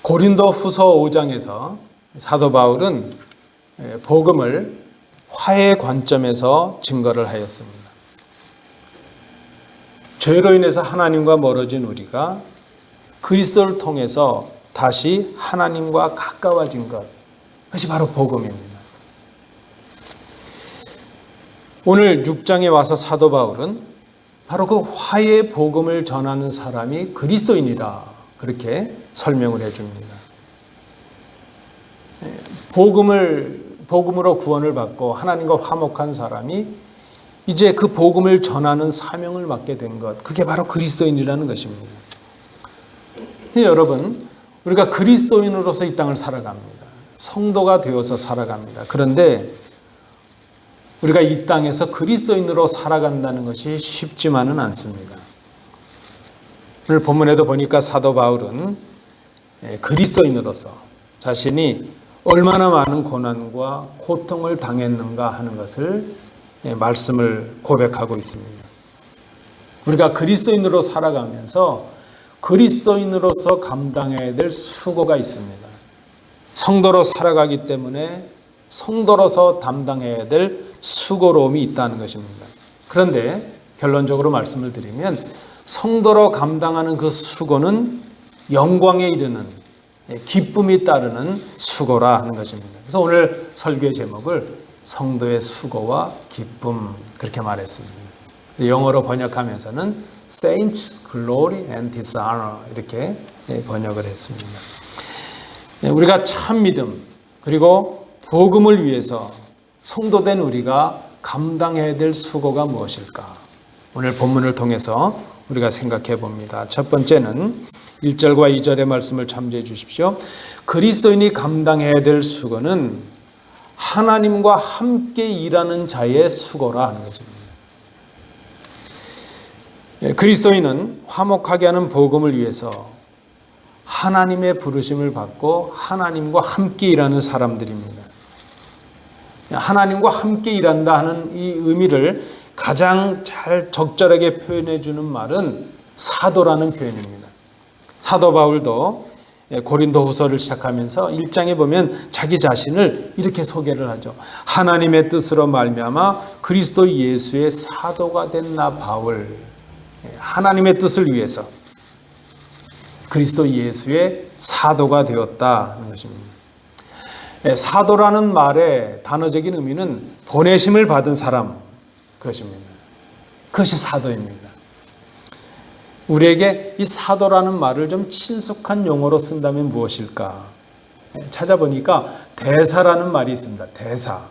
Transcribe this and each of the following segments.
고린도 후서 5장에서 사도 바울은 복음을 화해의 관점에서 증거를 하였습니다. 죄로 인해서 하나님과 멀어진 우리가 그리스도를 통해서 다시 하나님과 가까워진 것, 그것이 바로 복음입니다. 오늘 6장에 와서 사도 바울은 바로 그 화해의 복음을 전하는 사람이 그리스도인이라 그렇게 설명을 해줍니다. 복음으로 구원을 받고 하나님과 화목한 사람이 이제 그 복음을 전하는 사명을 맡게 된 것, 그게 바로 그리스도인이라는 것입니다. 여러분, 우리가 그리스도인으로서 이 땅을 살아갑니다. 성도가 되어서 살아갑니다. 그런데 우리가 이 땅에서 그리스도인으로 살아간다는 것이 쉽지만은 않습니다. 오늘 본문에도 보니까 사도 바울은 그리스도인으로서 자신이 얼마나 많은 고난과 고통을 당했는가 하는 것을 말씀을 고백하고 있습니다. 우리가 그리스도인으로 살아가면서 그리스도인으로서 감당해야 될 수고가 있습니다. 성도로 살아가기 때문에 성도로서 담당해야 될 수고로움이 있다는 것입니다. 그런데 결론적으로 말씀을 드리면 성도로 감당하는 그 수고는 영광에 이르는 기쁨이 따르는 수고라 하는 것입니다. 그래서 오늘 설교의 제목을 성도의 수고와 기쁨 그렇게 말했습니다. 영어로 번역하면서는 Saints, Glory and Dishonor 이렇게 번역을 했습니다. 우리가 참 믿음 그리고 복음을 위해서 성도된 우리가 감당해야 될 수고가 무엇일까? 오늘 본문을 통해서 우리가 생각해 봅니다. 첫 번째는 1절과 2절의 말씀을 참조해 주십시오. 그리스도인이 감당해야 될 수고는 하나님과 함께 일하는 자의 수고라 하는 것입니다. 그리스도인은 화목하게 하는 복음을 위해서 하나님의 부르심을 받고 하나님과 함께 일하는 사람들입니다. 하나님과 함께 일한다 하는 이 의미를 가장 잘 적절하게 표현해 주는 말은 사도라는 표현입니다. 사도 바울도 고린도 후서를 시작하면서 1장에 보면 자기 자신을 이렇게 소개를 하죠. 하나님의 뜻으로 말미암아 그리스도 예수의 사도가 된 나 바울. 하나님의 뜻을 위해서 그리스도 예수의 사도가 되었다는 것입니다. 사도라는 말의 단어적인 의미는 보내심을 받은 사람, 그것입니다. 그것이 사도입니다. 우리에게 이 사도라는 말을 좀 친숙한 용어로 쓴다면 무엇일까? 찾아보니까 대사라는 말이 있습니다. 대사.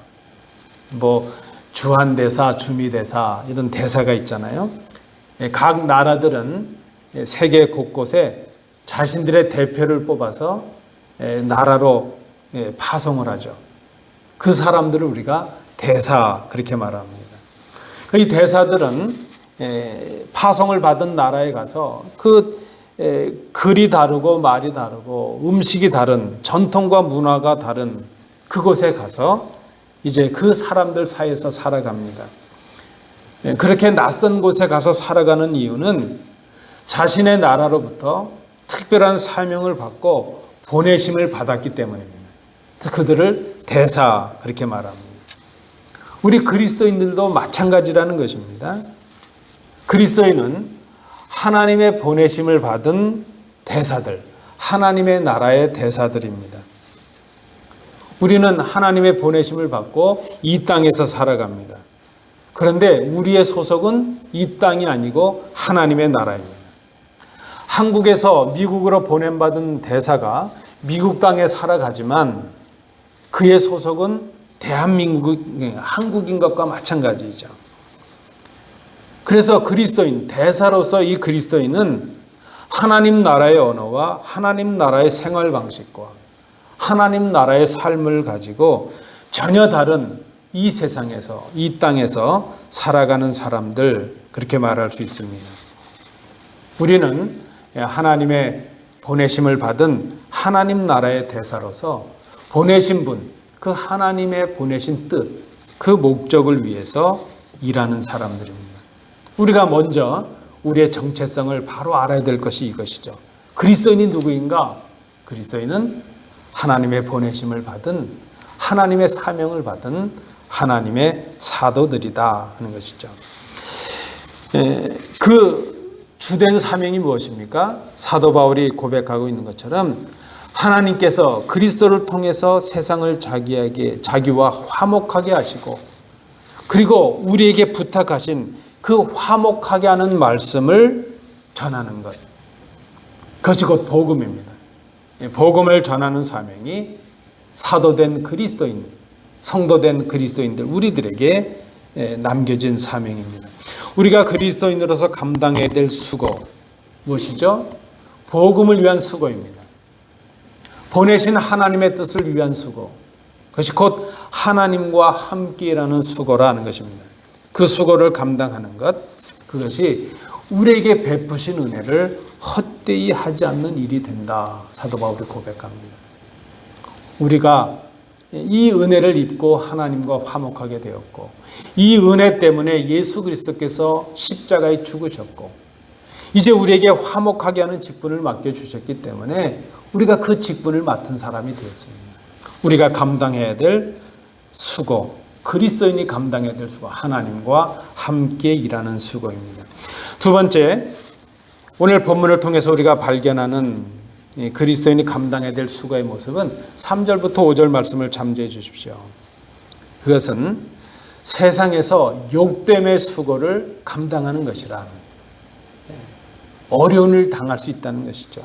주한대사, 주미대사 이런 대사가 있잖아요. 각 나라들은 세계 곳곳에 자신들의 대표를 뽑아서 나라로 파송을 하죠. 그 사람들을 우리가 대사 그렇게 말합니다. 이 대사들은 파송을 받은 나라에 가서 글이 다르고 말이 다르고 음식이 다른 전통과 문화가 다른 그곳에 가서 이제 그 사람들 사이에서 살아갑니다. 그렇게 낯선 곳에 가서 살아가는 이유는 자신의 나라로부터 특별한 사명을 받고 보내심을 받았기 때문입니다. 그들을 대사 그렇게 말합니다. 우리 그리스도인들도 마찬가지라는 것입니다. 그리스도인은 하나님의 보내심을 받은 대사들, 하나님의 나라의 대사들입니다. 우리는 하나님의 보내심을 받고 이 땅에서 살아갑니다. 그런데 우리의 소속은 이 땅이 아니고 하나님의 나라입니다. 한국에서 미국으로 보냄받은 대사가 미국 땅에 살아가지만 그의 소속은 대한민국, 한국인 것과 마찬가지죠. 그래서 그리스도인, 대사로서 이 그리스도인은 하나님 나라의 언어와 하나님 나라의 생활 방식과 하나님 나라의 삶을 가지고 전혀 다른 이 세상에서, 이 땅에서 살아가는 사람들, 그렇게 말할 수 있습니다. 우리는 하나님의 보내심을 받은 하나님 나라의 대사로서 보내신 분, 그 하나님의 보내신 뜻, 그 목적을 위해서 일하는 사람들입니다. 우리가 먼저 우리의 정체성을 바로 알아야 될 것이 이것이죠. 그리스도인이 누구인가? 그리스도인은 하나님의 보내심을 받은, 하나님의 사명을 받은 하나님의 사도들이다 하는 것이죠. 그 주된 사명이 무엇입니까? 사도 바울이 고백하고 있는 것처럼 하나님께서 그리스도를 통해서 세상을 자기와 화목하게 하시고, 그리고 우리에게 부탁하신 그 화목하게 하는 말씀을 전하는 것, 그것이 곧 복음입니다. 복음을 전하는 사명이 사도된 그리스도인, 성도된 그리스도인들, 우리들에게 남겨진 사명입니다. 우리가 그리스도인으로서 감당해야 될 수고, 무엇이죠? 복음을 위한 수고입니다. 보내신 하나님의 뜻을 위한 수고, 그것이 곧 하나님과 함께라는 수고라는 것입니다. 그 수고를 감당하는 것, 그것이 우리에게 베푸신 은혜를 헛되이 하지 않는 일이 된다, 사도 바울이 고백합니다. 우리가 이 은혜를 입고 하나님과 화목하게 되었고, 이 은혜 때문에 예수 그리스도께서 십자가에 죽으셨고, 이제 우리에게 화목하게 하는 직분을 맡겨주셨기 때문에 우리가 그 직분을 맡은 사람이 되었습니다. 우리가 감당해야 될 수고, 그리스도인이 감당해야 될 수고, 하나님과 함께 일하는 수고입니다. 두 번째, 오늘 본문을 통해서 우리가 발견하는 그리스도인이 감당해야 될 수고의 모습은 3절부터 5절 말씀을 잠재해 주십시오. 그것은 세상에서 욕됨의 수고를 감당하는 것이라, 어려움을 당할 수 있다는 것이죠.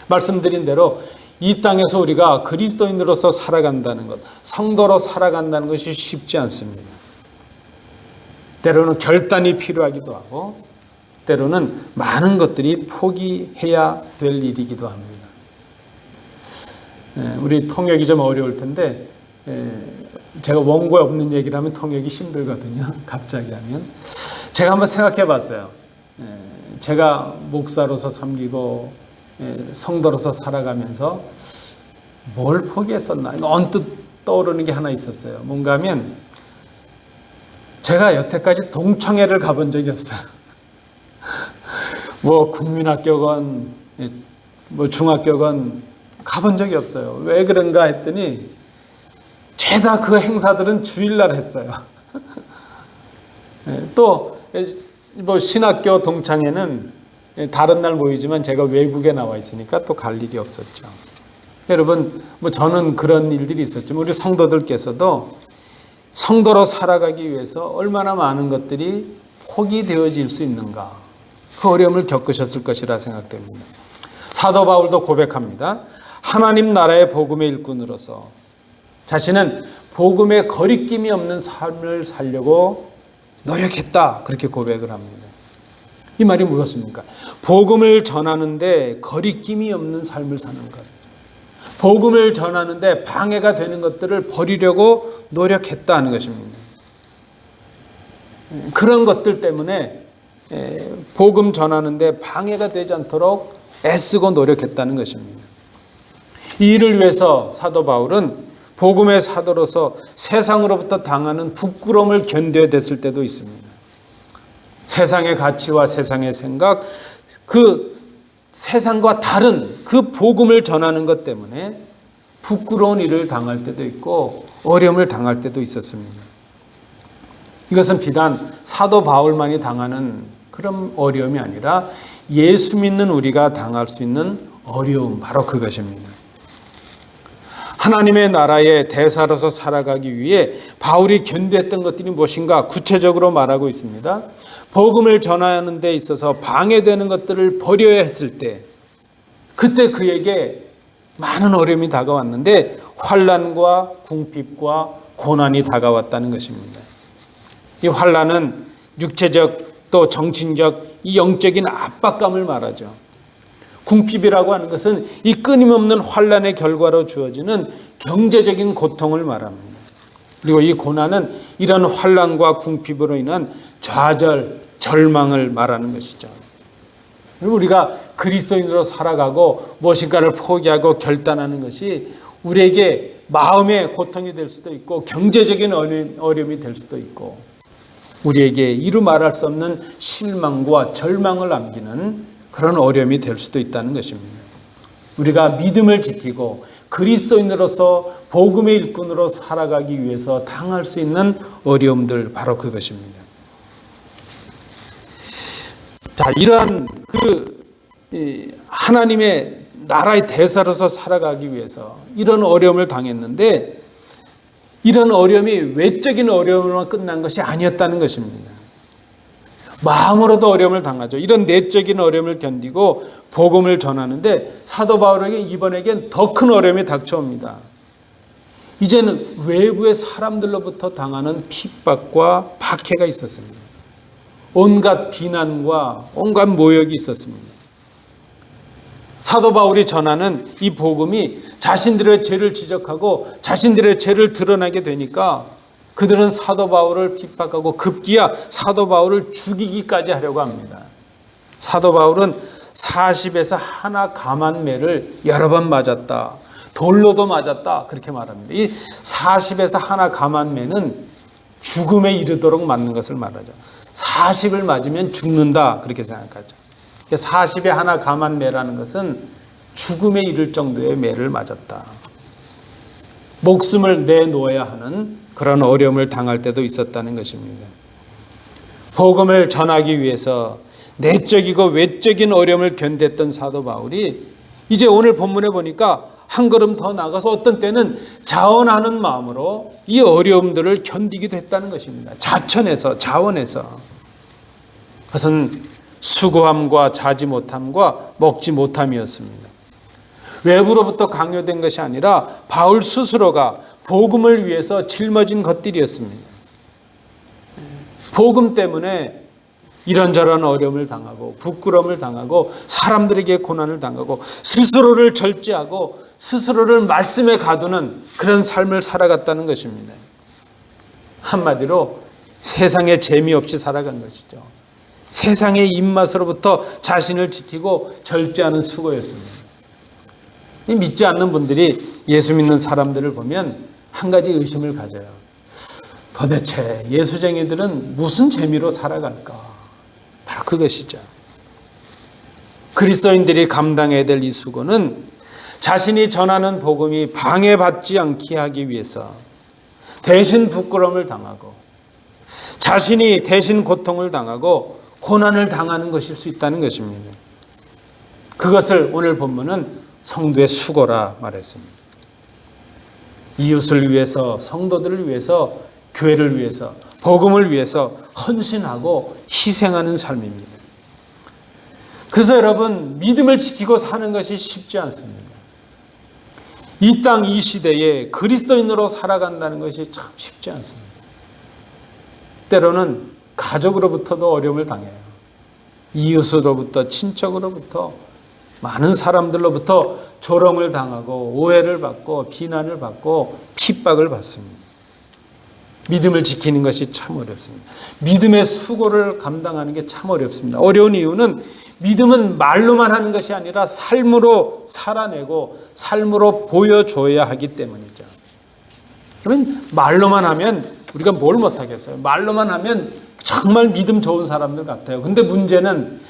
말씀드린 대로 이 땅에서 우리가 그리스도인으로서 살아간다는 것, 성도로 살아간다는 것이 쉽지 않습니다. 때로는 결단이 필요하기도 하고, 때로는 많은 것들이 포기해야 될 일이기도 합니다. 우리 통역이 좀 어려울 텐데, 제가 원고에 없는 얘기를 하면 통역이 힘들거든요. 갑자기 하면. 제가 한번 생각해 봤어요. 제가 목사로서 섬기고 성도로서 살아가면서 뭘 포기했었나? 언뜻 떠오르는 게 하나 있었어요. 뭔가 하면 제가 여태까지 동청회를 가본 적이 없어요. 뭐 국민학교건 뭐 중학교건 가본 적이 없어요. 왜 그런가 했더니 죄다 그 행사들은 주일날 했어요. 또 뭐 신학교 동창회는 다른 날 모이지만 제가 외국에 나와 있으니까 또 갈 일이 없었죠. 여러분, 뭐 저는 그런 일들이 있었지만 우리 성도들께서도 성도로 살아가기 위해서 얼마나 많은 것들이 포기되어질 수 있는가, 그 어려움을 겪으셨을 것이라 생각됩니다. 사도 바울도 고백합니다. 하나님 나라의 복음의 일꾼으로서 자신은 복음에 거리낌이 없는 삶을 살려고 노력했다, 그렇게 고백을 합니다. 이 말이 무엇입니까? 복음을 전하는데 거리낌이 없는 삶을 사는 것, 복음을 전하는데 방해가 되는 것들을 버리려고 노력했다는 것입니다. 그런 것들 때문에 복음 전하는데 방해가 되지 않도록 애쓰고 노력했다는 것입니다. 이 일을 위해서 사도 바울은 복음의 사도로서 세상으로부터 당하는 부끄러움을 견뎌야 됐을 때도 있습니다. 세상의 가치와 세상의 생각, 그 세상과 다른 그 복음을 전하는 것 때문에 부끄러운 일을 당할 때도 있고 어려움을 당할 때도 있었습니다. 이것은 비단 사도 바울만이 당하는 그런 어려움이 아니라 예수 믿는 우리가 당할 수 있는 어려움, 바로 그것입니다. 하나님의 나라의 대사로서 살아가기 위해 바울이 견뎠던 것들이 무엇인가 구체적으로 말하고 있습니다. 복음을 전하는 데 있어서 방해되는 것들을 버려야 했을 때, 그때 그에게 많은 어려움이 다가왔는데 환난과 궁핍과 고난이 다가왔다는 것입니다. 이 환난은 육체적 또 정신적 이 영적인 압박감을 말하죠. 궁핍이라고 하는 것은 이 끊임없는 환난의 결과로 주어지는 경제적인 고통을 말합니다. 그리고 이 고난은 이런 환난과 궁핍으로 인한 좌절, 절망을 말하는 것이죠. 그리고 우리가 그리스도인으로 살아가고 무엇인가를 포기하고 결단하는 것이 우리에게 마음의 고통이 될 수도 있고 경제적인 어려움이 될 수도 있고 우리에게 이루 말할 수 없는 실망과 절망을 남기는 그런 어려움이 될 수도 있다는 것입니다. 우리가 믿음을 지키고 그리스도인으로서 복음의 일꾼으로 살아가기 위해서 당할 수 있는 어려움들, 바로 그것입니다. 자, 이러한 하나님의 나라의 대사로서 살아가기 위해서 이런 어려움을 당했는데, 이런 어려움이 외적인 어려움으로만 끝난 것이 아니었다는 것입니다. 마음으로도 어려움을 당하죠. 이런 내적인 어려움을 견디고 복음을 전하는데 사도 바울에게 이번에겐 더 큰 어려움이 닥쳐옵니다. 이제는 외부의 사람들로부터 당하는 핍박과 박해가 있었습니다. 온갖 비난과 온갖 모욕이 있었습니다. 사도 바울이 전하는 이 복음이 자신들의 죄를 지적하고 자신들의 죄를 드러나게 되니까 그들은 사도 바울을 핍박하고 급기야 사도 바울을 죽이기까지 하려고 합니다. 사도 바울은 40에서 하나 감한매를 여러 번 맞았다. 돌로도 맞았다. 그렇게 말합니다. 이 40에서 하나 감한매는 죽음에 이르도록 맞는 것을 말하죠. 40을 맞으면 죽는다. 그렇게 생각하죠. 40에 하나 감한매라는 것은 죽음에 이를 정도의 매를 맞았다. 목숨을 내놓아야 하는 그런 어려움을 당할 때도 있었다는 것입니다. 복음을 전하기 위해서 내적이고 외적인 어려움을 견뎠던 사도 바울이 이제 오늘 본문에 보니까 한 걸음 더 나가서 어떤 때는 자원하는 마음으로 이 어려움들을 견디기도 했다는 것입니다. 자천해서, 자원해서. 그것은 수고함과 자지 못함과 먹지 못함이었습니다. 외부로부터 강요된 것이 아니라 바울 스스로가 복음을 위해서 짊어진 것들이었습니다. 복음 때문에 이런저런 어려움을 당하고 부끄러움을 당하고 사람들에게 고난을 당하고 스스로를 절제하고 스스로를 말씀에 가두는 그런 삶을 살아갔다는 것입니다. 한마디로 세상에 재미없이 살아간 것이죠. 세상의 입맛으로부터 자신을 지키고 절제하는 수고였습니다. 믿지 않는 분들이 예수 믿는 사람들을 보면 한 가지 의심을 가져요. 도대체 예수쟁이들은 무슨 재미로 살아갈까? 바로 그것이죠. 그리스도인들이 감당해야 될 이 수고는 자신이 전하는 복음이 방해받지 않게 하기 위해서 대신 부끄러움을 당하고 자신이 대신 고통을 당하고 고난을 당하는 것일 수 있다는 것입니다. 그것을 오늘 본문은 성도의 수고라 말했습니다. 이웃을 위해서, 성도들을 위해서, 교회를 위해서, 복음을 위해서 헌신하고 희생하는 삶입니다. 그래서 여러분, 믿음을 지키고 사는 것이 쉽지 않습니다. 이 땅, 이 시대에 그리스도인으로 살아간다는 것이 참 쉽지 않습니다. 때로는 가족으로부터도 어려움을 당해요. 이웃으로부터, 친척으로부터, 많은 사람들로부터 조롱을 당하고 오해를 받고 비난을 받고 핍박을 받습니다. 믿음을 지키는 것이 참 어렵습니다. 믿음의 수고를 감당하는 게 참 어렵습니다. 어려운 이유는 믿음은 말로만 하는 것이 아니라 삶으로 살아내고 삶으로 보여줘야 하기 때문이죠. 그러면 말로만 하면 우리가 뭘 못하겠어요? 말로만 하면 정말 믿음 좋은 사람들 같아요. 근데 문제는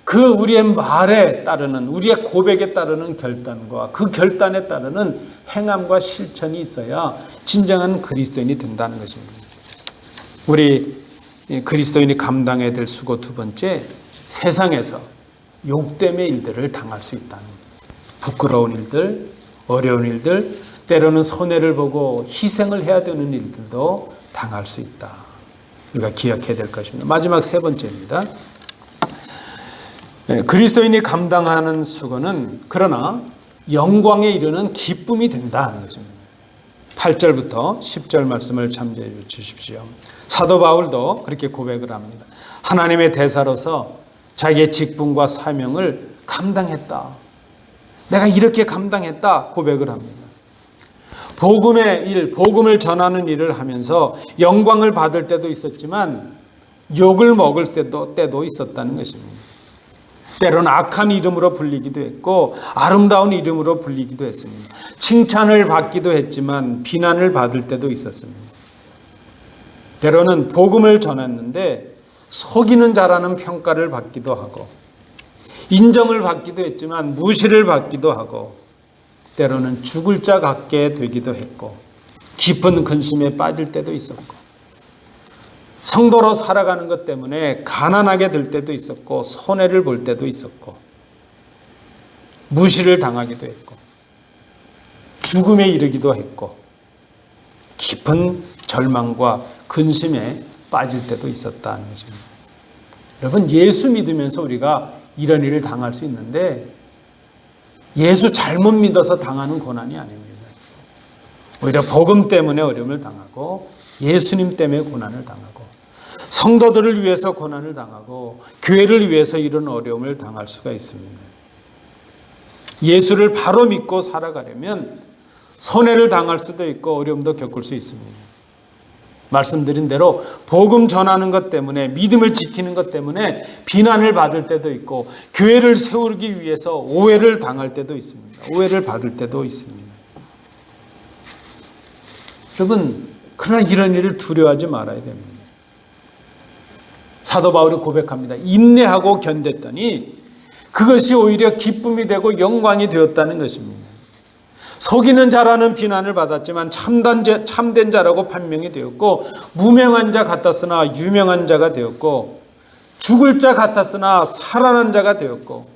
그 우리의 말에 따르는, 우리의 고백에 따르는 결단과 그 결단에 따르는 행함과 실천이 있어야 진정한 그리스도인이 된다는 것입니다. 우리 그리스도인이 감당해야 될 수고 두 번째, 세상에서 욕됨의 일들을 당할 수 있다는 거예요. 부끄러운 일들, 어려운 일들, 때로는 손해를 보고 희생을 해야 되는 일들도 당할 수 있다. 우리가 기억해야 될 것입니다. 마지막 세 번째입니다. 그리스도인이 감당하는 수고는 그러나 영광에 이르는 기쁨이 된다는 것입니다. 8절부터 10절 말씀을 참조해 주십시오. 사도 바울도 그렇게 고백을 합니다. 하나님의 대사로서 자기의 직분과 사명을 감당했다. 내가 이렇게 감당했다 고백을 합니다. 복음의 일, 복음을 전하는 일을 하면서 영광을 받을 때도 있었지만 욕을 먹을 때도 있었다는 것입니다. 때로는 악한 이름으로 불리기도 했고 아름다운 이름으로 불리기도 했습니다. 칭찬을 받기도 했지만 비난을 받을 때도 있었습니다. 때로는 복음을 전했는데 속이는 자라는 평가를 받기도 하고 인정을 받기도 했지만 무시를 받기도 하고 때로는 죽을 자 같게 되기도 했고 깊은 근심에 빠질 때도 있었고 성도로 살아가는 것 때문에 가난하게 될 때도 있었고 손해를 볼 때도 있었고 무시를 당하기도 했고 죽음에 이르기도 했고 깊은 절망과 근심에 빠질 때도 있었다는 것입니다. 여러분, 예수 믿으면서 우리가 이런 일을 당할 수 있는데 예수 잘못 믿어서 당하는 고난이 아닙니다. 오히려 복음 때문에 어려움을 당하고 예수님 때문에 고난을 당하고 성도들을 위해서 고난을 당하고 교회를 위해서 이런 어려움을 당할 수가 있습니다. 예수를 바로 믿고 살아가려면 손해를 당할 수도 있고 어려움도 겪을 수 있습니다. 말씀드린 대로 복음 전하는 것 때문에 믿음을 지키는 것 때문에 비난을 받을 때도 있고 교회를 세우기 위해서 오해를 당할 때도 있습니다. 오해를 받을 때도 있습니다. 여러분, 그러나 이런 일을 두려워하지 말아야 됩니다. 사도 바울이 고백합니다. 인내하고 견뎠더니 그것이 오히려 기쁨이 되고 영광이 되었다는 것입니다. 속이는 자라는 비난을 받았지만 참된 자라고 판명이 되었고 무명한 자 같았으나 유명한 자가 되었고 죽을 자 같았으나 살아난 자가 되었고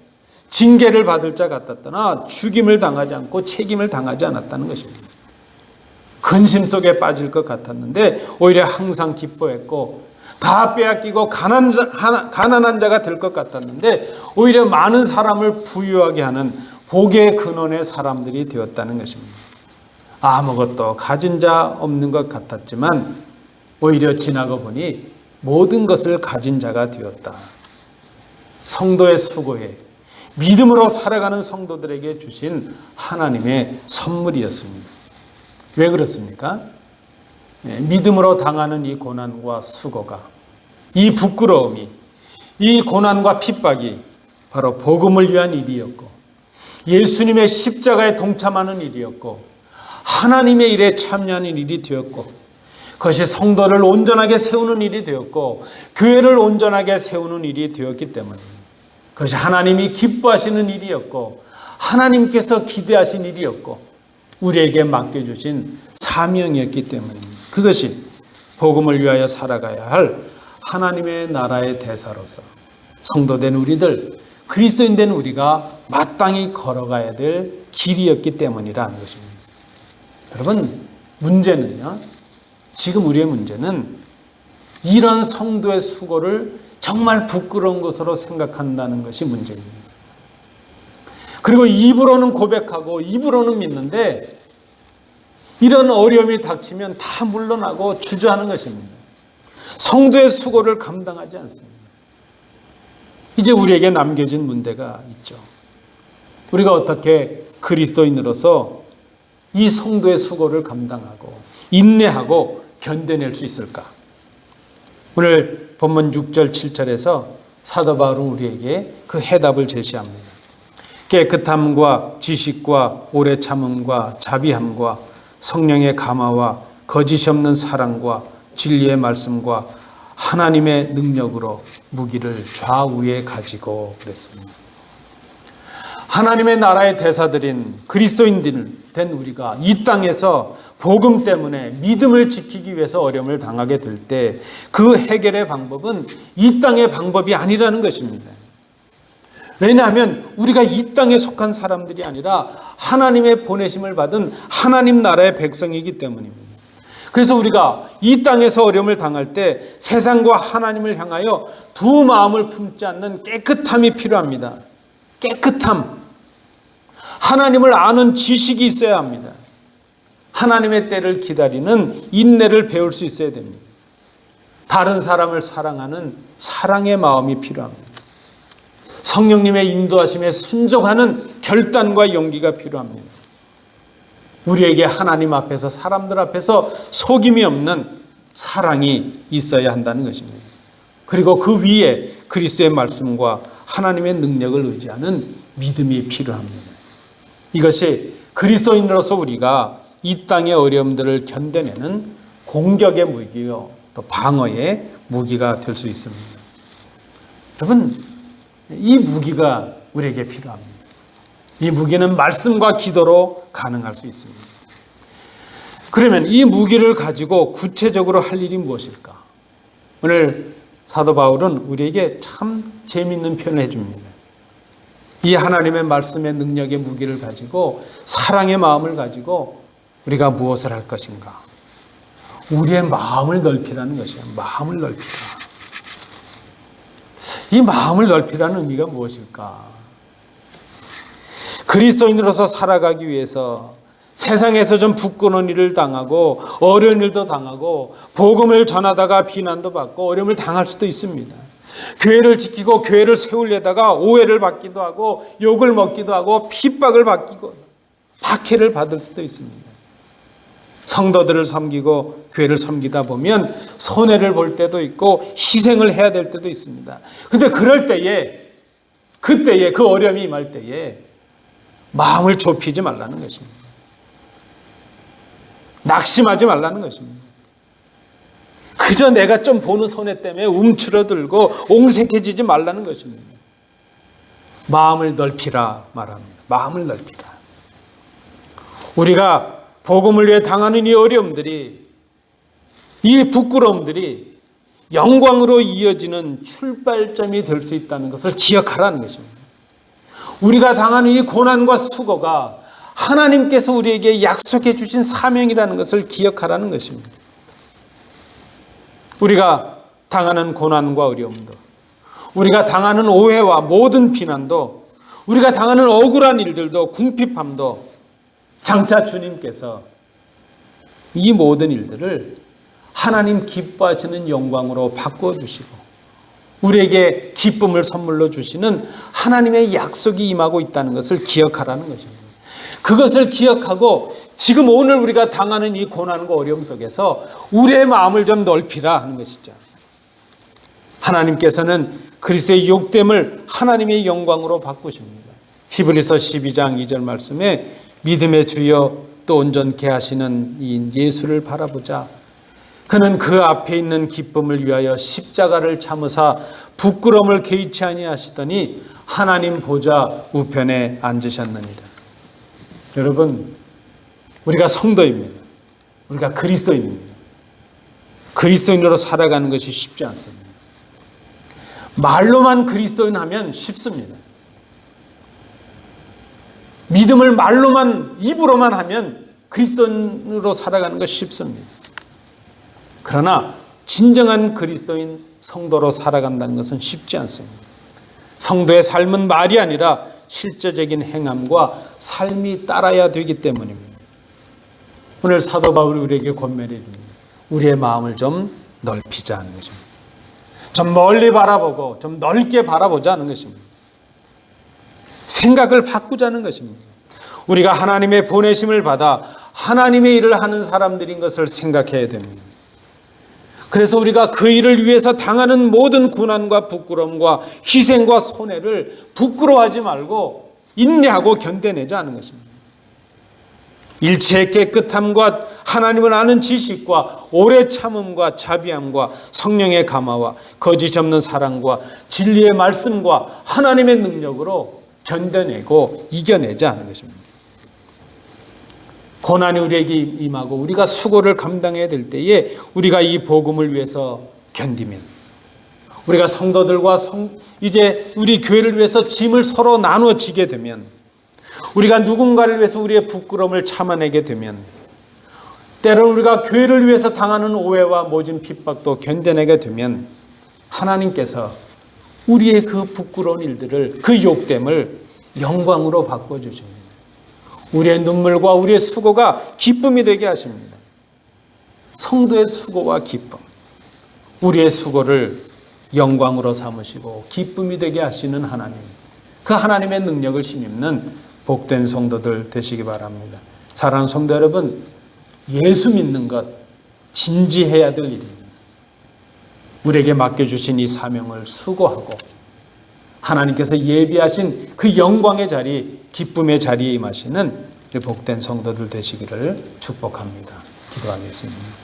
징계를 받을 자 같았으나 죽임을 당하지 않고 책임을 당하지 않았다는 것입니다. 근심 속에 빠질 것 같았는데 오히려 항상 기뻐했고 다 빼앗기고 가난한 자가 될 것 같았는데 오히려 많은 사람을 부유하게 하는 복의 근원의 사람들이 되었다는 것입니다. 아무것도 가진 자 없는 것 같았지만 오히려 지나고 보니 모든 것을 가진 자가 되었다. 성도의 수고에 믿음으로 살아가는 성도들에게 주신 하나님의 선물이었습니다. 왜 그렇습니까? 믿음으로 당하는 이 고난과 수고가, 이 부끄러움이, 이 고난과 핍박이 바로 복음을 위한 일이었고 예수님의 십자가에 동참하는 일이었고 하나님의 일에 참여하는 일이 되었고 그것이 성도를 온전하게 세우는 일이 되었고 교회를 온전하게 세우는 일이 되었기 때문입니다. 그것이 하나님이 기뻐하시는 일이었고 하나님께서 기대하신 일이었고 우리에게 맡겨주신 사명이었기 때문입니다. 그것이 복음을 위하여 살아가야 할 하나님의 나라의 대사로서 성도된 우리들, 그리스도인 된 우리가 마땅히 걸어가야 될 길이었기 때문이라는 것입니다. 여러분, 문제는요, 지금 우리의 문제는 이런 성도의 수고를 정말 부끄러운 것으로 생각한다는 것이 문제입니다. 그리고 입으로는 고백하고 입으로는 믿는데 이런 어려움이 닥치면 다 물러나고 주저하는 것입니다. 성도의 수고를 감당하지 않습니다. 이제 우리에게 남겨진 문제가 있죠. 우리가 어떻게 그리스도인으로서 이 성도의 수고를 감당하고 인내하고 견뎌낼 수 있을까? 오늘 본문 6절 7절에서 사도 바울은 우리에게 그 해답을 제시합니다. 깨끗함과 지식과 오래 참음과 자비함과 성령의 감화와 거짓이 없는 사랑과 진리의 말씀과 하나님의 능력으로 무기를 좌우에 가지고 그랬습니다. 하나님의 나라의 대사들인 그리스도인들 된 우리가 이 땅에서 복음 때문에 믿음을 지키기 위해서 어려움을 당하게 될 때 그 해결의 방법은 이 땅의 방법이 아니라는 것입니다. 왜냐하면 우리가 이 땅에 속한 사람들이 아니라 하나님의 보내심을 받은 하나님 나라의 백성이기 때문입니다. 그래서 우리가 이 땅에서 어려움을 당할 때 세상과 하나님을 향하여 두 마음을 품지 않는 깨끗함이 필요합니다. 깨끗함. 하나님을 아는 지식이 있어야 합니다. 하나님의 때를 기다리는 인내를 배울 수 있어야 됩니다. 다른 사람을 사랑하는 사랑의 마음이 필요합니다. 성령님의 인도하심에 순종하는 결단과 용기가 필요합니다. 우리에게 하나님 앞에서 사람들 앞에서 속임이 없는 사랑이 있어야 한다는 것입니다. 그리고 그 위에 그리스도의 말씀과 하나님의 능력을 의지하는 믿음이 필요합니다. 이것이 그리스도인으로서 우리가 이 땅의 어려움들을 견뎌내는 공격의 무기요, 또 방어의 무기가 될 수 있습니다. 여러분, 이 무기가 우리에게 필요합니다. 이 무기는 말씀과 기도로 가능할 수 있습니다. 그러면 이 무기를 가지고 구체적으로 할 일이 무엇일까? 오늘 사도 바울은 우리에게 참 재미있는 표현을 해줍니다. 이 하나님의 말씀의 능력의 무기를 가지고 사랑의 마음을 가지고 우리가 무엇을 할 것인가? 우리의 마음을 넓히라는 것이에요. 마음을 넓히라. 이 마음을 넓히라는 의미가 무엇일까? 그리스도인으로서 살아가기 위해서 세상에서 좀 부끄러운 일을 당하고 어려운 일도 당하고 복음을 전하다가 비난도 받고 어려움을 당할 수도 있습니다. 교회를 지키고 교회를 세우려다가 오해를 받기도 하고 욕을 먹기도 하고 핍박을 받기고 박해를 받을 수도 있습니다. 성도들을 섬기고 교회를 섬기다 보면 손해를 볼 때도 있고 희생을 해야 될 때도 있습니다. 근데 그럴 때에 그때에 그 어려움이 임할 때에 마음을 좁히지 말라는 것입니다. 낙심하지 말라는 것입니다. 그저 내가 좀 보는 손해 때문에 움츠러들고 옹색해지지 말라는 것입니다. 마음을 넓히라 말합니다. 마음을 넓히라. 우리가 복음을 위해 당하는 이 어려움들이, 이 부끄러움들이 영광으로 이어지는 출발점이 될 수 있다는 것을 기억하라는 것입니다. 우리가 당하는 이 고난과 수고가 하나님께서 우리에게 약속해 주신 사명이라는 것을 기억하라는 것입니다. 우리가 당하는 고난과 어려움도, 우리가 당하는 오해와 모든 비난도, 우리가 당하는 억울한 일들도, 궁핍함도 장차 주님께서 이 모든 일들을 하나님 기뻐하시는 영광으로 바꾸어 주시고 우리에게 기쁨을 선물로 주시는 하나님의 약속이 임하고 있다는 것을 기억하라는 것입니다. 그것을 기억하고 지금 오늘 우리가 당하는 이 고난과 어려움 속에서 우리의 마음을 좀 넓히라 하는 것이죠. 하나님께서는 그리스도의 욕됨을 하나님의 영광으로 바꾸십니다. 히브리서 12장 2절 말씀에 믿음의 주여 또 온전케 하시는 이 예수를 바라보자. 그는 그 앞에 있는 기쁨을 위하여 십자가를 참으사 부끄러움을 개의치 아니하시더니 하나님 보좌 우편에 앉으셨느니라. 여러분, 우리가 성도입니다. 우리가 그리스도인입니다. 그리스도인으로 살아가는 것이 쉽지 않습니다. 말로만 그리스도인 하면 쉽습니다. 믿음을 말로만, 입으로만 하면 그리스도인으로 살아가는 것이 쉽습니다. 그러나 진정한 그리스도인 성도로 살아간다는 것은 쉽지 않습니다. 성도의 삶은 말이 아니라 실제적인 행함과 삶이 따라야 되기 때문입니다. 오늘 사도 바울이 우리에게 권면해 줍니다. 우리의 마음을 좀 넓히자 하는 것입니다. 좀 멀리 바라보고 좀 넓게 바라보자는 것입니다. 생각을 바꾸자는 것입니다. 우리가 하나님의 보내심을 받아 하나님의 일을 하는 사람들인 것을 생각해야 됩니다. 그래서 우리가 그 일을 위해서 당하는 모든 고난과 부끄러움과 희생과 손해를 부끄러워하지 말고 인내하고 견뎌내자 하는 것입니다. 일체의 깨끗함과 하나님을 아는 지식과 오래 참음과 자비함과 성령의 감화와 거짓 없는 사랑과 진리의 말씀과 하나님의 능력으로 견뎌내고 이겨내자 하는 것입니다. 고난이 우리에게 임하고 우리가 수고를 감당해야 될 때에 우리가 이 복음을 위해서 견디면, 우리가 성도들과 이제 우리 교회를 위해서 짐을 서로 나누어 지게 되면, 우리가 누군가를 위해서 우리의 부끄러움을 참아내게 되면, 때로는 우리가 교회를 위해서 당하는 오해와 모진 핍박도 견뎌내게 되면 하나님께서 우리의 그 부끄러운 일들을, 그 욕됨을 영광으로 바꿔주십니다. 우리의 눈물과 우리의 수고가 기쁨이 되게 하십니다. 성도의 수고와 기쁨, 우리의 수고를 영광으로 삼으시고 기쁨이 되게 하시는 하나님, 그 하나님의 능력을 힘입는 복된 성도들 되시기 바랍니다. 사랑하는 성도 여러분, 예수 믿는 것 진지해야 될 일입니다. 우리에게 맡겨주신 이 사명을 수고하고 하나님께서 예비하신 그 영광의 자리, 기쁨의 자리에 임하시는 복된 성도들 되시기를 축복합니다. 기도하겠습니다.